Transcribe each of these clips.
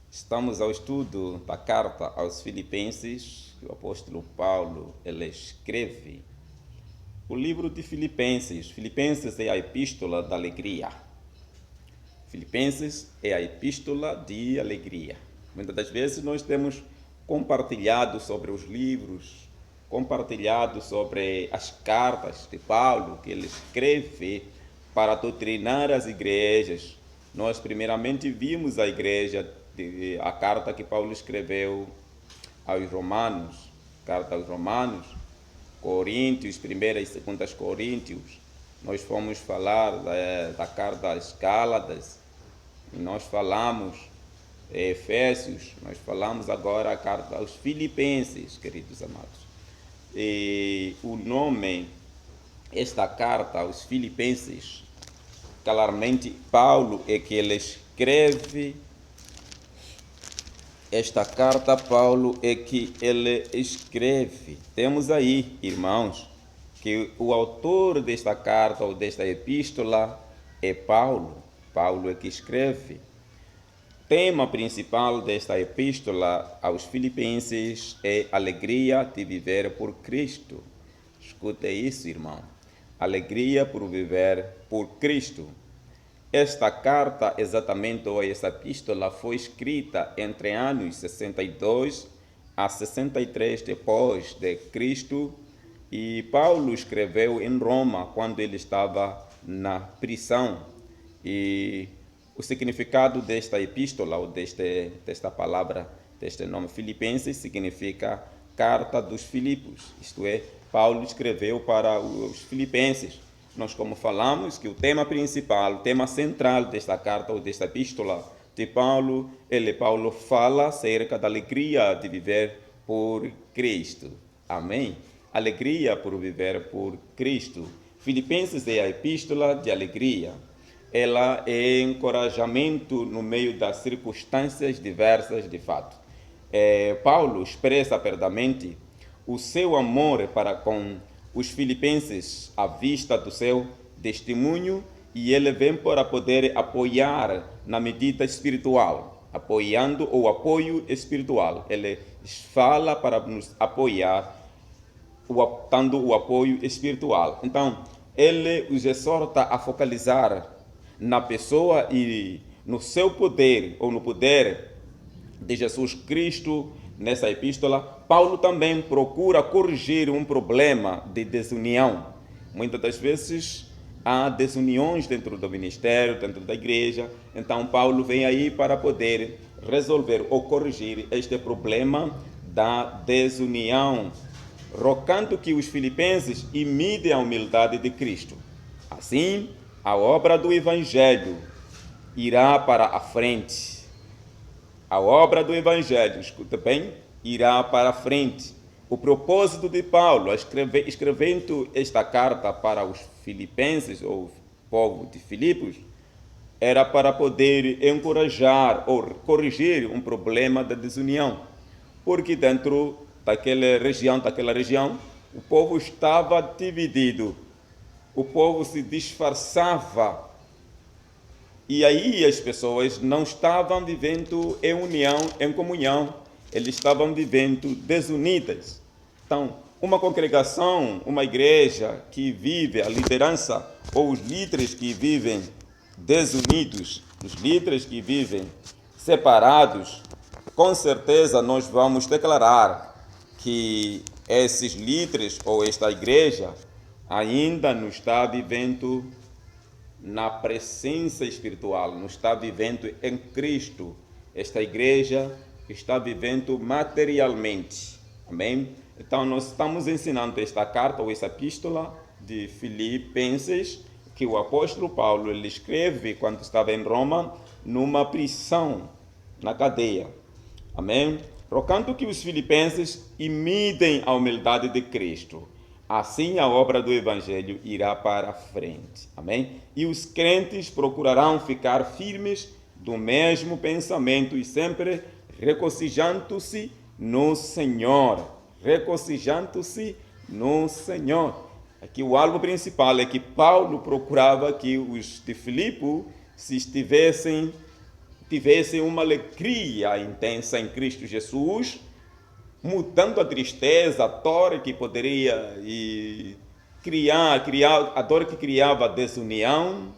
Estamos ao estudo da carta aos Filipenses, que o apóstolo Paulo ele escreve. O livro de Filipenses. Filipenses é a epístola da alegria. Filipenses é a epístola de alegria. Muitas das vezes nós temos compartilhado sobre os livros, compartilhado sobre as cartas de Paulo que ele escreve para doutrinar as igrejas. Nós primeiramente vimos a carta que Paulo escreveu aos Romanos, carta aos Romanos, Coríntios, 1ª e 2ª Coríntios. Nós fomos falar da carta às Gálatas, e nós falamos Efésios, nós falamos agora a carta aos Filipenses, queridos amados. E o nome, esta carta aos Filipenses, claramente Paulo é que ele escreve esta carta. Paulo é que ele escreve. Temos aí, irmãos, que o autor desta carta ou desta epístola é Paulo. Paulo é que escreve. Tema principal desta epístola aos Filipenses é alegria de viver por Cristo. Escute isso, irmão. Alegria por viver por Cristo. Esta carta, exatamente, ou essa epístola, foi escrita entre anos 62 a 63 depois de Cristo, e Paulo escreveu em Roma quando ele estava na prisão. E o significado desta epístola, ou desta palavra, deste nome Filipenses, significa carta dos Filipos, isto é, Paulo escreveu para os filipenses. Nós, como falamos, que o tema principal, o tema central desta carta ou desta epístola de Paulo, Paulo fala acerca da alegria de viver por Cristo. Amém? Alegria por viver por Cristo. Filipenses é a epístola de alegria. Ela é encorajamento no meio das circunstâncias diversas de fato. Paulo expressa apertamente o seu amor para com os filipenses à vista do seu testemunho, e ele vem para poder apoiar na medida espiritual, apoiando o apoio espiritual. Ele fala para nos apoiar, dando o apoio espiritual. Então, ele os exorta a focalizar na pessoa e no seu poder, ou no poder de Jesus Cristo. Nessa epístola, Paulo também procura corrigir um problema de desunião. Muitas das vezes há desuniões dentro do ministério, dentro da igreja. Então, Paulo vem aí para poder resolver ou corrigir este problema da desunião, rogando que os filipenses imitem a humildade de Cristo. Assim, a obra do Evangelho irá para a frente. A obra do Evangelho, escuta bem, irá para a frente. O propósito de Paulo, escrevendo esta carta para os filipenses, ou povo de Filipos, era para poder encorajar ou corrigir um problema da desunião. Porque dentro daquela região, o povo estava dividido. O povo se disfarçava. E aí as pessoas não estavam vivendo em união, em comunhão, eles estavam vivendo desunidas. Então, uma congregação, uma igreja que vive a liderança, ou os líderes que vivem desunidos, os líderes que vivem separados, com certeza nós vamos declarar que esses líderes ou esta igreja ainda não está vivendo na presença espiritual, não está vivendo em Cristo. Esta igreja está vivendo materialmente. Amém? Então, nós estamos ensinando esta carta ou essa epístola de Filipenses, que o apóstolo Paulo ele escreve quando estava em Roma, numa prisão, na cadeia. Amém? Rogando que os filipenses imitem a humildade de Cristo. Assim a obra do Evangelho irá para a frente. Amém? E os crentes procurarão ficar firmes do mesmo pensamento e sempre regozijando-se no Senhor. Regozijando-se no Senhor. Aqui o alvo principal é que Paulo procurava que os de Filipe se estivessem tivessem uma alegria intensa em Cristo Jesus, mudando a tristeza, a dor que poderia criar a dor que criava a desunião,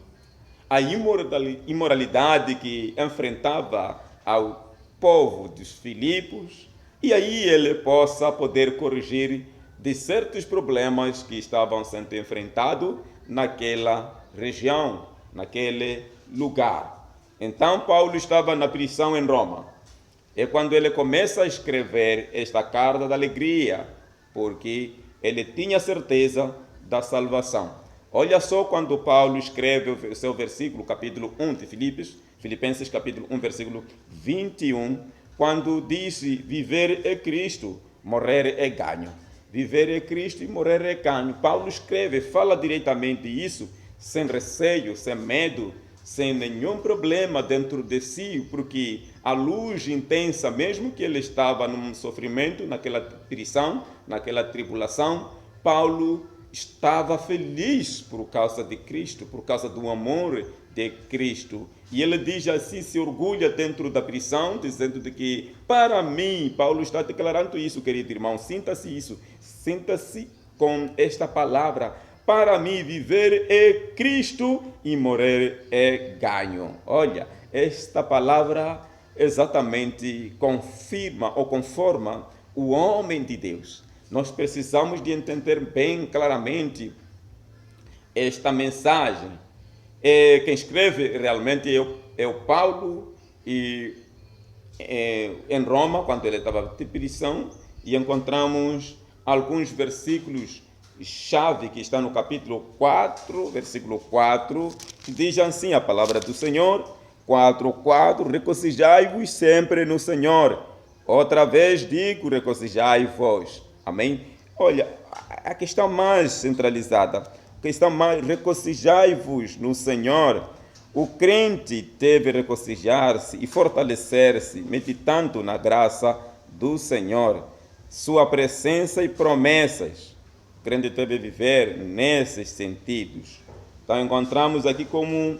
a imoralidade que enfrentava ao povo dos Filipos, e aí ele possa poder corrigir de certos problemas que estavam sendo enfrentados naquela região, naquele lugar. Então Paulo estava na prisão em Roma. É quando ele começa a escrever esta carta da alegria, porque ele tinha certeza da salvação. Olha só quando Paulo escreve o seu versículo, capítulo 1 de Filipenses capítulo 1, versículo 21, quando diz: viver é Cristo, morrer é ganho. Viver é Cristo e morrer é ganho. Paulo escreve, fala diretamente isso, sem receio, sem medo, sem nenhum problema dentro de si, porque a luz intensa, mesmo que ele estava num sofrimento, naquela prisão, naquela tribulação, Paulo estava feliz por causa de Cristo, por causa do amor de Cristo. E ele diz assim, se orgulha dentro da prisão, dizendo de que, para mim, Paulo está declarando isso, querido irmão, sinta-se isso, sinta-se com esta palavra: para mim, viver é Cristo e morrer é ganho. Olha, esta palavra exatamente confirma ou conforma o homem de Deus. Nós precisamos de entender bem claramente esta mensagem. Quem escreve realmente é o Paulo, em Roma, quando ele estava de prisão, e encontramos alguns versículos chave que está no capítulo 4, versículo 4, que diz assim a palavra do Senhor, 4:4, regozijai-vos sempre no Senhor. Outra vez digo, regozijai-vos. Amém? Olha, a questão mais centralizada, a questão mais, regozijai-vos no Senhor. O crente deve regozijar-se e fortalecer-se, meditando na graça do Senhor, sua presença e promessas. O crente deve viver nesses sentidos. Então encontramos aqui como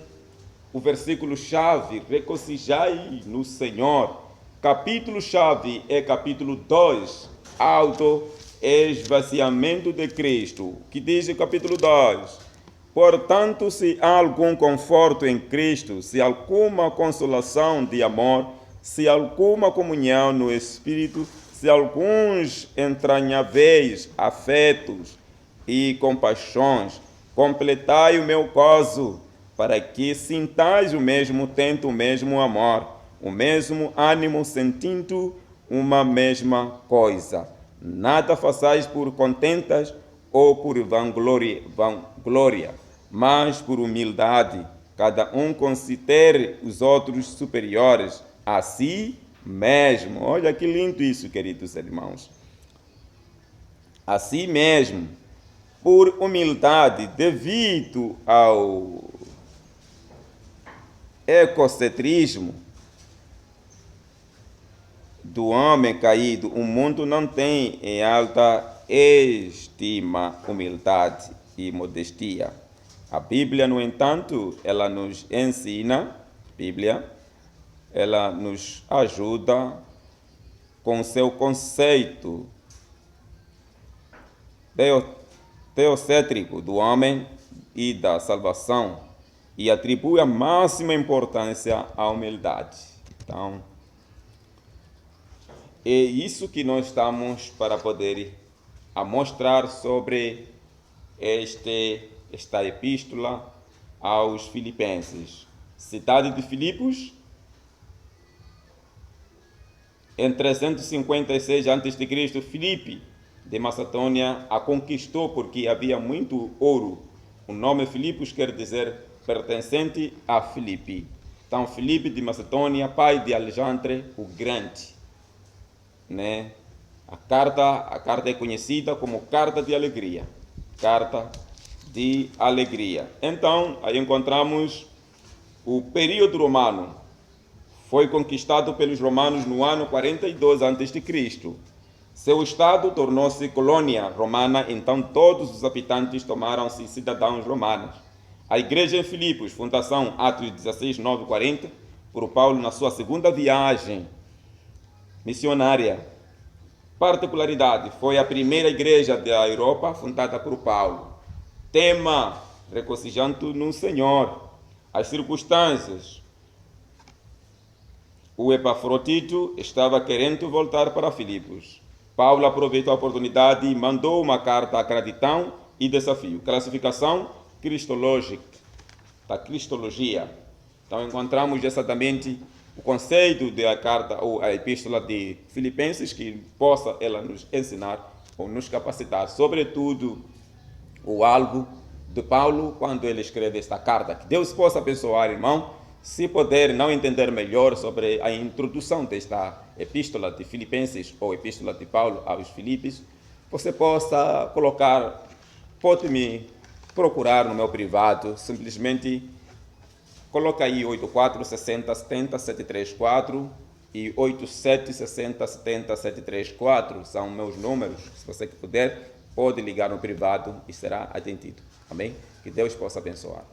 o versículo-chave, regozijai no Senhor. Capítulo-chave é capítulo 2, auto-esvaziamento de Cristo, que diz o capítulo 2: portanto, se há algum conforto em Cristo, se alguma consolação de amor, se alguma comunhão no Espírito, se alguns entranháveis afetos e compaixões, completai o meu gozo, para que sintais o mesmo tento, o mesmo amor, o mesmo ânimo, sentindo uma mesma coisa. Nada façais por contentas ou por vanglória, mas por humildade. Cada um considere os outros superiores a si mesmo. Olha que lindo isso, queridos irmãos. A si mesmo, por humildade, devido ao egocentrismo do homem caído, o mundo não tem em alta estima humildade e modestia. A Bíblia, no entanto, ela nos ensina, ela nos ajuda com seu conceito teocêntrico do homem e da salvação, e atribui a máxima importância à humildade. Então, é isso que nós estamos para poder mostrar sobre esta epístola aos Filipenses. Cidade de Filipos, em 356 a.C., Filipe de Macedônia a conquistou porque havia muito ouro. O nome Filipos quer dizer pertencente a Filipe. Então, Filipe de Macedônia, pai de Alexandre o Grande. Né? A carta é conhecida como carta de alegria. Carta de alegria. Então, aí encontramos o período romano. Foi conquistado pelos romanos no ano 42 a.C. Seu estado tornou-se colônia romana, então todos os habitantes tornaram-se cidadãos romanos. A igreja em Filipos, fundação Atos 16, 9, 40, por Paulo na sua segunda viagem missionária. Particularidade, foi a primeira igreja da Europa fundada por Paulo. Tema, regozijando no Senhor. As circunstâncias. O Epafrodito estava querendo voltar para Filipos. Paulo aproveitou a oportunidade e mandou uma carta acreditão e desafio. Classificação cristológica, da cristologia. Então encontramos exatamente o conceito da carta ou a epístola de Filipenses, que possa ela nos ensinar ou nos capacitar, sobretudo o alvo de Paulo quando ele escreve esta carta. Que Deus possa abençoar, irmão. Se puder não entender melhor sobre a introdução desta epístola de Filipenses ou epístola de Paulo aos Filipos, você possa colocar, pode me procurar no meu privado, simplesmente coloca aí 84 60 70 734 e 87 60 70 734, são meus números. Se você puder, pode ligar no privado e será atendido. Amém? Que Deus possa abençoar.